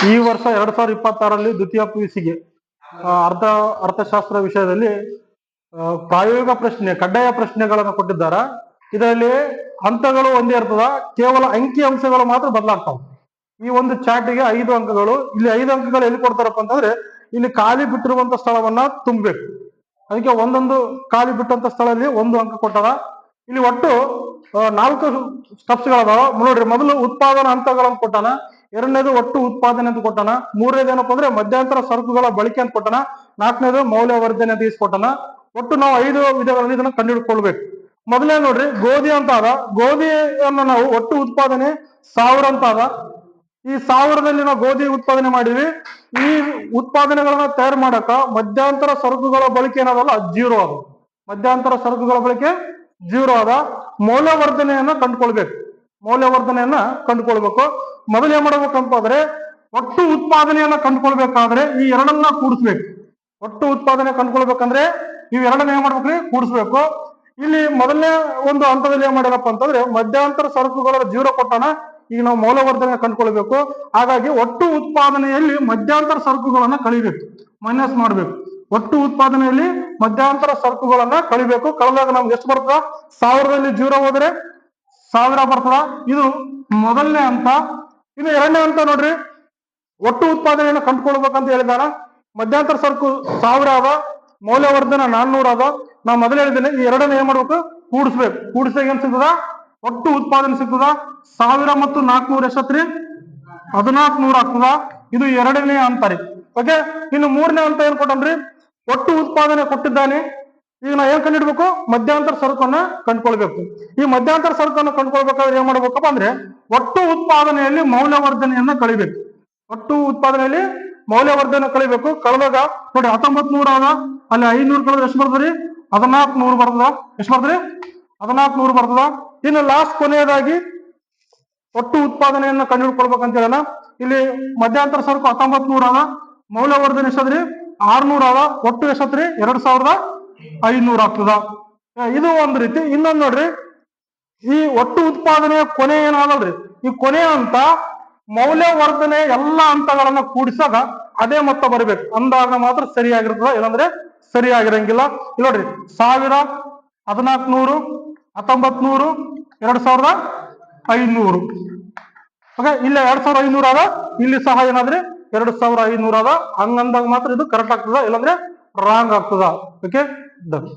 ಈ ವರ್ಷ 2026ರಲ್ಲಿ ದ್ವಿತೀಯ PUCಗೆ ಅರ್ಥಶಾಸ್ತ್ರ ವಿಷಯದಲ್ಲಿ ಪ್ರಾಯೋಗಿಕ ಪ್ರಶ್ನೆ ಕಡ್ಡಾಯ ಪ್ರಶ್ನೆಗಳನ್ನು ಕೊಟ್ಟಿದ್ದಾರೆ. ಇದರಲ್ಲಿ ಹಂತಗಳು ಒಂದೇ ಇರ್ತದ, ಕೇವಲ ಅಂಕಿ ಅಂಶಗಳು ಮಾತ್ರ ಬದಲಾಗ್ತಾವ. ಈ ಒಂದು ಚಾಟಿಗೆ 5 ಅಂಕಗಳು. ಇಲ್ಲಿ 5 ಅಂಕಗಳು ಎಲ್ಲಿ ಕೊಡ್ತಾರಪ್ಪ ಅಂತಂದ್ರೆ, ಇಲ್ಲಿ ಖಾಲಿ ಬಿಟ್ಟಿರುವಂತ ಸ್ಥಳವನ್ನ ತುಂಬಬೇಕು. ಅದಕ್ಕೆ ಒಂದೊಂದು ಖಾಲಿ ಬಿಟ್ಟಂತ ಸ್ಥಳದಲ್ಲಿ 1 ಅಂಕ ಕೊಟ್ಟಾರ. ಇಲ್ಲಿ ಒಟ್ಟು 4 ಸ್ಟೆಪ್ಸ್ ಗಳದಾವ ನೋಡ್ರಿ. ಮೊದಲು ಉತ್ಪಾದನಾ ಹಂತಗಳನ್ನು ಕೊಟ್ಟಾನ, ಎರಡನೇದು ಒಟ್ಟು ಉತ್ಪಾದನೆ ಅಂತ ಕೊಟ್ಟಾನ, ಮೂರನೇದು ಏನಪ್ಪ ಅಂದ್ರೆ ಮಧ್ಯಂತರ ಸರಕುಗಳ ಬಳಕೆ ಅಂತ ಕೊಟ್ಟಾನ, ನಾಲ್ಕನೇದು ಮೌಲ್ಯವರ್ಧನೆ ಅಂತ ಇಸ್ಕೊಟ್ಟಾನ. ಒಟ್ಟು ನಾವು 5 ವಿಧಗಳಲ್ಲಿ ಇದನ್ನ ಕಂಡುಹಿಡ್ಕೊಳ್ಬೇಕು. ಮೊದಲೇ ನೋಡ್ರಿ, ಗೋಧಿ ಅಂತ ಅದ. ಗೋಧಿಯನ್ನು ನಾವು ಒಟ್ಟು ಉತ್ಪಾದನೆ 1000 ಅಂತ ಅದ. ಈ 1000ದಲ್ಲಿ ನಾವು ಗೋಧಿ ಉತ್ಪಾದನೆ ಮಾಡಿವಿ. ಈ ಉತ್ಪಾದನೆಗಳನ್ನ ತಯಾರು ಮಾಡಕ ಮಧ್ಯಂತರ ಸರಕುಗಳ ಬಳಕೆ ಏನದಲ್ಲ 0 ಅದು. ಮಧ್ಯಂತರ ಸರಕುಗಳ ಬಳಕೆ 0 ಅದ. ಮೌಲ್ಯವರ್ಧನೆಯನ್ನ ಕಂಡುಕೊಳ್ಬೇಕು. ಮೌಲ್ಯವರ್ಧನೆಯನ್ನ ಕಂಡುಕೊಳ್ಬೇಕು. ಮೊದಲು ಏನ್ ಮಾಡ್ಬೇಕಂತಂದ್ರೆ, ಒಟ್ಟು ಉತ್ಪಾದನೆಯನ್ನ ಕಂಡುಕೊಳ್ಬೇಕಾದ್ರೆ ಈ ಎರಡನ್ನ ಕೂಡಿಸ್ಬೇಕು. ಒಟ್ಟು ಉತ್ಪಾದನೆ ಕಂಡುಕೊಳ್ಬೇಕಂದ್ರೆ ಇವ್ ಎರಡನ್ನ ಏನ್ ಮಾಡ್ಬೇಕ್ರಿ, ಕೂಡಿಸ್ಬೇಕು. ಇಲ್ಲಿ ಮೊದಲನೇ ಒಂದು ಹಂತದಲ್ಲಿ ಏನ್ ಮಾಡಿರಪ್ಪ ಅಂತಂದ್ರೆ, ಮಧ್ಯಂತರ ಸರಕುಗಳ 0 ಕೊಟ್ಟಾನ. ಈಗ ನಾವು ಮೌಲ್ಯವರ್ಧನೆ ಕಂಡುಕೊಳ್ಬೇಕು. ಹಾಗಾಗಿ ಒಟ್ಟು ಉತ್ಪಾದನೆಯಲ್ಲಿ ಮಧ್ಯಂತರ ಸರಕುಗಳನ್ನ ಕಳಿಬೇಕು, ಮೈನಸ್ ಮಾಡ್ಬೇಕು. ಒಟ್ಟು ಉತ್ಪಾದನೆಯಲ್ಲಿ ಮಧ್ಯಂತರ ಸರಕುಗಳನ್ನ ಕಳಿಬೇಕು. ಕಳೆದಾಗ ನಮ್ಗೆ ಎಷ್ಟು ಬರ್ತದ? 1000ದಲ್ಲಿ 0 ಹೋದ್ರೆ 1000 ಬರ್ತದ. ಇದು ಮೊದಲನೇ ಹಂತ. ಇನ್ನು ಎರಡನೇ ಹಂತ ನೋಡ್ರಿ, ಒಟ್ಟು ಉತ್ಪಾದನೆಯನ್ನು ಕಂಡುಕೊಳ್ಬೇಕಂತ ಹೇಳಿದಾರ. ಮಧ್ಯಂತರ ಸರಕು 1000 ಅದ, ಮೌಲ್ಯವರ್ಧನೆ 400 ಅದ. ನಾವು ಮೊದಲು ಹೇಳಿದ್ದೇನೆ, ಈ ಎರಡನ್ನ ಏನ್ ಮಾಡ್ಬೇಕು? ಕೂಡಿಸ್ಬೇಕು. ಕೂಡಿಸಿದಾಗ ಏನ್ ಸಿಗ್ತದ? ಒಟ್ಟು ಉತ್ಪಾದನೆ ಸಿಗ್ತದ. 1000 ಮತ್ತು 400 ಎಷ್ಟತ್ರಿ? 1400 ಆಗ್ತದ. ಇದು ಎರಡನೇ ಹಂತ ರೀ. ಓಕೆ. ಇನ್ನು ಮೂರನೇ ಹಂತ ಏನ್ ಕೊಟ್ಟನ್ರಿ? ಒಟ್ಟು ಉತ್ಪಾದನೆ ಕೊಟ್ಟಿದ್ದಾನೆ. ಈಗ ನಾವು ಏನ್ ಕಂಡಿಡ್ಬೇಕು? ಮಧ್ಯಂತರ ಸರಕನ್ನ ಕಂಡುಕೊಳ್ಬೇಕು. ಈ ಮಧ್ಯಂತರ ಸರಕನ್ನು ಕಂಡುಕೊಳ್ಬೇಕಾದ್ರೆ ಏನ್ ಮಾಡ್ಬೇಕಪ್ಪ ಅಂದ್ರೆ, ಒಟ್ಟು ಉತ್ಪಾದನೆಯಲ್ಲಿ ಮೌಲ್ಯವರ್ಧನೆಯನ್ನ ಕಳಿಬೇಕು. ಒಟ್ಟು ಉತ್ಪಾದನೆಯಲ್ಲಿ ಮೌಲ್ಯವರ್ಧನೆ ಕಳಿಬೇಕು. ಕಳೆದಾಗ ನೋಡಿ, 1900 ಅದ, ಅಲ್ಲಿ 500 ಕಳೆದ್ರೆ ಎಷ್ಟು ಬರ್ತದ್ರಿ? 1400 ಬರ್ತದ. ಎಷ್ಟು ಬರ್ತದ್ರಿ? 1400 ಬರ್ತದ. ಇನ್ನು ಲಾಸ್ಟ್ ಕೊನೆಯದಾಗಿ ಒಟ್ಟು ಉತ್ಪಾದನೆಯನ್ನ ಕಂಡುಹಿಡ್ಕೊಳ್ಬೇಕಂತ ಹೇಳೋಣ. ಇಲ್ಲಿ ಮಧ್ಯಂತರ ಸರಕು 1900 ಅದ, ಮೌಲ್ಯವರ್ಧನೆ ಎಷ್ಟದ್ರಿ? 600 ಅದ. ಒಟ್ಟು ಎಷ್ಟತ್ರಿ? 2500 ಆಗ್ತದ. ಇದು ಒಂದ್ ರೀತಿ. ಇನ್ನೊಂದ್ ನೋಡ್ರಿ, ಈ ಒಟ್ಟು ಉತ್ಪಾದನೆಯ ಕೊನೆ ಏನಾದಲ್ರಿ, ಈ ಕೊನೆ ಅಂತ ಮೌಲ್ಯವರ್ಧನೆ ಎಲ್ಲಾ ಹಂತಗಳನ್ನ ಕೂಡಿಸಾಗ ಅದೇ ಮೊತ್ತ ಬರಬೇಕು. ಅಂದಾಗ ಮಾತ್ರ ಸರಿಯಾಗಿರ್ತದ, ಇಲ್ಲಾಂದ್ರೆ ಸರಿಯಾಗಿರಂಗಿಲ್ಲ. ಇಲ್ಲ ನೋಡ್ರಿ, 1000, 1400, 1900, 2500. ಓಕೆ. ಇಲ್ಲ 2500 ಅದ, ಇಲ್ಲಿ ಸಹ ಏನಾದ್ರೆ 2500 ಅದ. ಹಂಗಂದಾಗ ಮಾತ್ರ ಇದು ಕರೆಕ್ಟ್ ಆಗ್ತದ, ಇಲ್ಲಾಂದ್ರೆ ರಾಂಗ್ ಆಗ್ತದ. ಓಕೆ. ಡನ್.